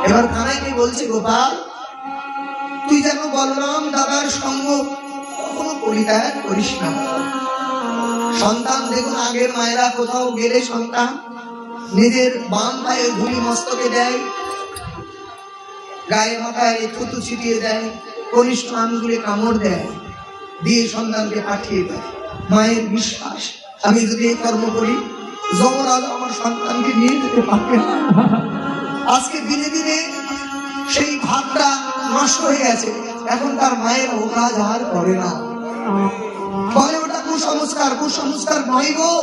এবার কানাইকে বলছে, গোপাল তুই যেন বলরাম দাদার সঙ্গ কখনো পরিত্যাগ করিস না। সন্তান দেখুন, আগের মায়েরা কোথাও গেলে সন্তান নিজের বাম পায়ে ধুলি মস্তকে দেয়, গায়ে মাথায় থুতু ছিটিয়ে দেয়, কনিষ্ঠ আঙ্গুলে কামড় দেয়, দিয়ে সন্তানকে পাঠিয়ে দেয়। মায়ের বিশ্বাস, আমি যদি এই কর্ম করি যমরাজ আমার সন্তানকে নিয়ে যেতে পারবে না। আজকে দিনে দিনে সেই ভাবটা নষ্ট হয়ে গেছে, এখন তার মায়ের ও কাজ আর করে না, বলে ওটা কুসংস্কার। কুসংস্কার নয় গো,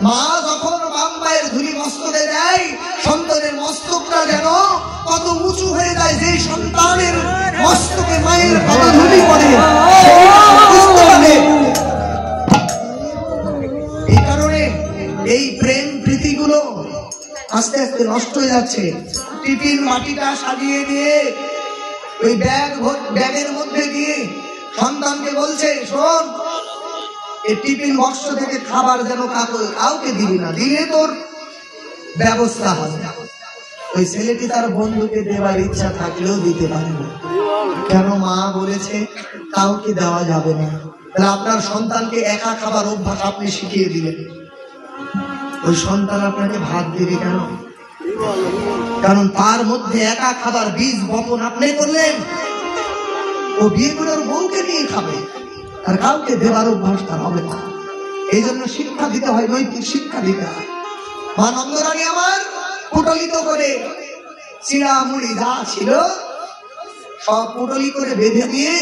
মা যখন বাম পায়ের ধুলি মস্তকে দেয়, সন্তানের মস্তকটা যেন কত উঁচু হয়ে যায়, যে সন্তানের মস্তকে মায়ের কত ধুলি পড়ে বুঝতে পারে। এই কারণে এই প্রেম প্রীতিগুলো আস্তে আস্তে নষ্ট হয়ে যাচ্ছে। টিফিন মাটিটা সাজিয়ে দিয়ে ওই ব্যাগের মধ্যে দিয়ে সন্তানকে বলছে, শোন, এই টিফিন বক্স থেকে খাবার যেন কাউকে দিবি না, দিলে তোর ব্যবস্থা হবে। ওই ছেলেটি তার বন্ধুকে দেওয়ার ইচ্ছা থাকলেও দিতে পারে না। কেন? মা বলেছে কাউকে দেওয়া যাবে না। তাহলে আপনার সন্তানকে একা খাবার অভ্যাস আপনি শিখিয়ে দিলেন, ওই সন্তান আপনাকে ভাত দেবে কেন? কারণ তার মধ্যে একা খাবার বীজ বপন আপনি করলেন। ও বিয়ে করে ওর বউকে নিয়ে খাবে, আর কাউকে দেওয়ার অভ্যাস তার হবে না। এই জন্য শিক্ষা দিতে হয়, নৈতিক শিক্ষা দিতে হয়। মা নন্দরানী আমার পুটলিত করে চিড়া মুড়ি যা ছিল সব পুটলি করে বেঁধে দিয়ে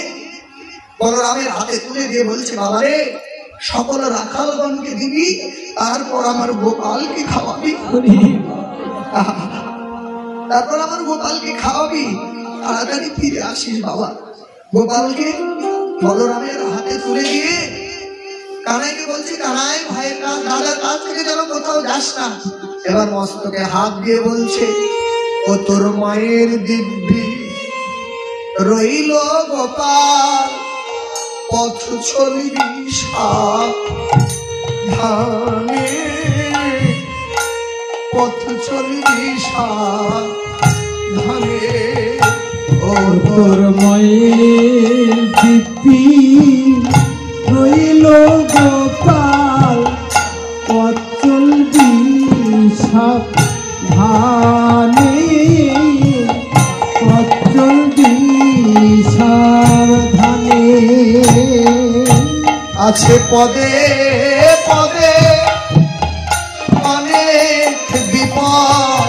বলরামের হাতে তুলে দিয়ে বলছে, বাবা রে, সকল রাখালগণকে দিবি, তারপর আমার গোপালকে খাওয়াবি, তারপর আমার গোপালকে খাওয়াবি, তাড়াতাড়ি ফিরে আসিস বাবা। গোপালকে বলরামের হাতে তুলে দিয়ে কানাইকে বলছে, কানাই, ভাইয়ের কাজ, দাদার কাছ থেকে যেন কোথাও যাস না। এবার মস্তকে হাত দিয়ে বলছে, ও তোর মায়ের দিব্যি রইল গোপাল, পথ চলিবি সাবধানে, পথ চলিবি সাবধানে। ও তোর মায়ের দিব্যি রইল গোপাল, পথ চলবি সাবধানে, পথ চলবি সাবধানে। আছে পদে পদে অনেক বিপদ,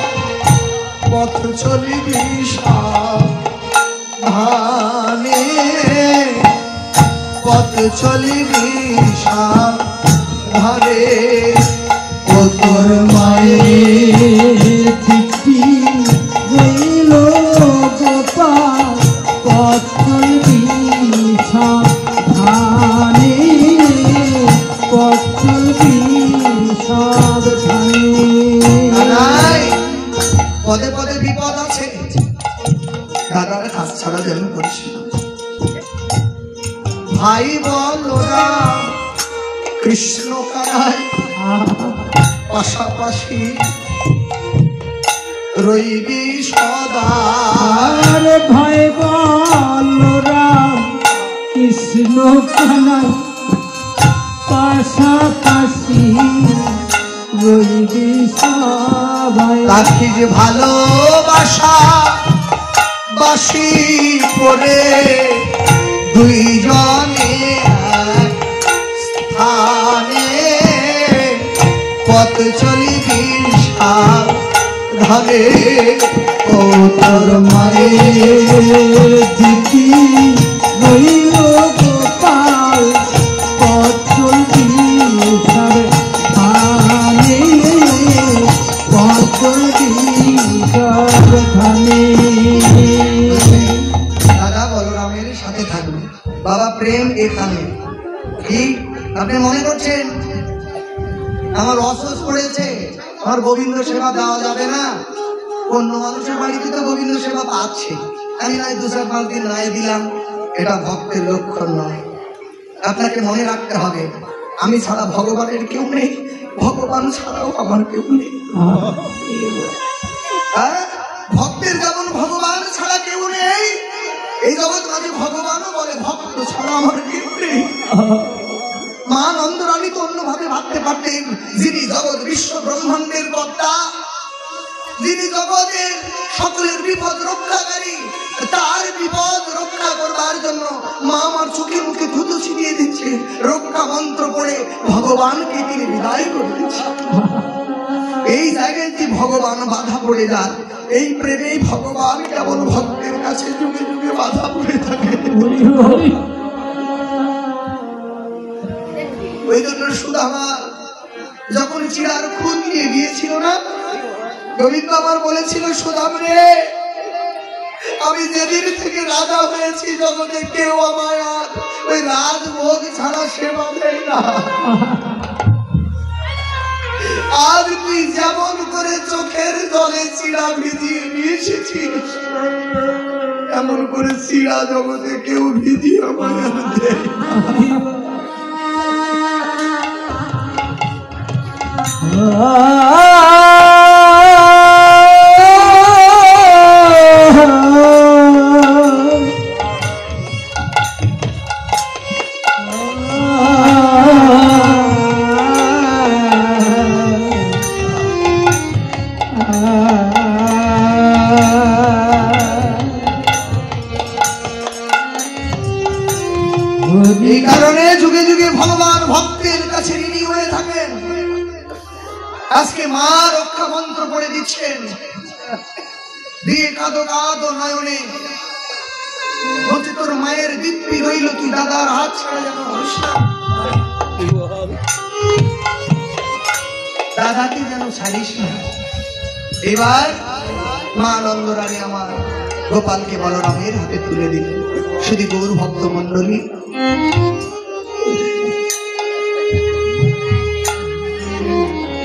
পথ চলিবি সাবধানে, পথ চলিবি সাবধানে। ও তোর মায়ের দিব্যি রইল গোপাল, পথ চলবি সাবধানে, পথ চলবি সাবধানে। পদে পদে বিপদ আছে, দাদার কাজ ছাড়া যেন করিস না। ভাই বলরাম কৃষ্ণ কানাই পাশাপাশি রইবি সদা। আরে ভাই বলরাম কৃষ্ণ কানাই পাশাপাশি রইবি সবাই। রাখি যে ভালোবাসা বাসি পড়ে দুইজনে এক স্থানে, পথ চলিবি সাবধানে। ও তোর মায়ের দিব্যি রইল গোপাল, পথ চলবি সাবধানে, পথ চলবি সাবধানে। দাদা বলরামের সাথে থাকবে, বাবা প্রেম এখানে। কি আপনি মনে করছেন আমার অসুস্থ পড়েছে, আমার গোবিন্দ সেবা দেওয়া যাবে না? অন্য মানুষের বাড়িতে তো গোবিন্দ সেবা পাচ্ছে, আমি নয় 2-4-5 দিন নাই দিলাম, এটা ভক্তের লক্ষণ নয়। আপনাকে মনে রাখতে হবে, আমি ছাড়া ভগবানের কেউ নেই, ভগবান ছাড়াও আমার কেউ নেই। ভক্তের যেমন ভগবান ছাড়া কেউ নেই, এই জগৎ মাঝে ভগবানও বলে ভক্ত ছাড়া আমার কেউ নেই। মা নন্দরানী তো অন্যভাবে ভাবতে পারতেন, যিনি জগৎ বিশ্ব ব্রহ্মাণ্ডের কর্তা, যিনি জগতের সকলের বিপদ রক্ষাকারী, তার বিপদ রক্ষা করবার জন্য মা আমার চোখে মুখে ধুতো ছিটিয়ে দিচ্ছে, রক্ষা মন্ত্র পড়ে ভগবানকে তিনি বিদায় করে দিচ্ছে। এই জায়গায় কি ভগবান বাধা পড়ে যান? এই প্রেমেই ভগবান কেবল ভক্তের কাছে যুগে যুগে বাধা পড়ে থাকে। ওই জন্য সুদামা যখন চিড়ার খুদ নিয়ে গিয়েছিল না, গোবিন্দ আমার বলেছিল, সুদাম রে, আমি যেদিন থেকে রাজা হয়েছি জগতে কেউ আমায় আর ওই রাজভোগ ছাড়া সেবা দেয় না। আর তুই যেমন করে চোখের জলে চিড়া ভিজিয়ে নিয়ে এসেছিস, এমন করে চিড়া জগতে কেউ ভিজিয়ে আমাদের দেয় না। এই কারণে যুগে যুগে ভগবান ভক্তের কাছে ঋণী হয়ে থাকেন। আজকে মা রক্ষা মন্ত্র পড়ে দিচ্ছেন, দিয়ে কাঁদো কাঁদো নয়নে, বলছে তোর মায়ের দিব্যি রইল, তুই দাদার হাত ছাড়া যেন হস না, দাদাকে যেন ছাড়িস না। এবার মা নন্দরানী আমার গোপালকে বলরামের হাতে তুলে দিলেন। শুধু গৌর ভক্ত মন্ডলী,